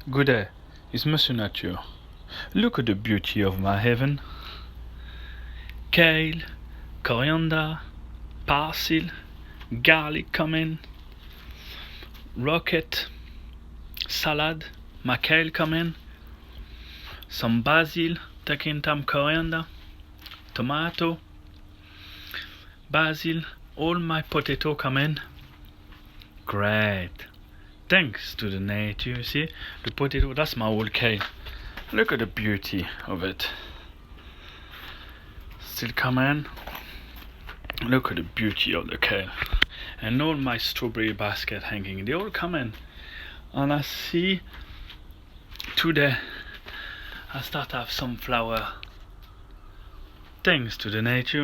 Good day, it's Monsieur Nature. Look at the beauty of my heaven. Kale, coriander, parsley, garlic coming, rocket, salad, mackerel coming, some basil, taking time coriander, tomato, basil, all my potato coming. Great. Thanks to the nature, you see, the potato, that's my whole kale. Look at the beauty of it. Still coming. Look at the beauty of the kale. And all my strawberry basket hanging, they all coming. And I see today I start to have some flower. Thanks to the nature.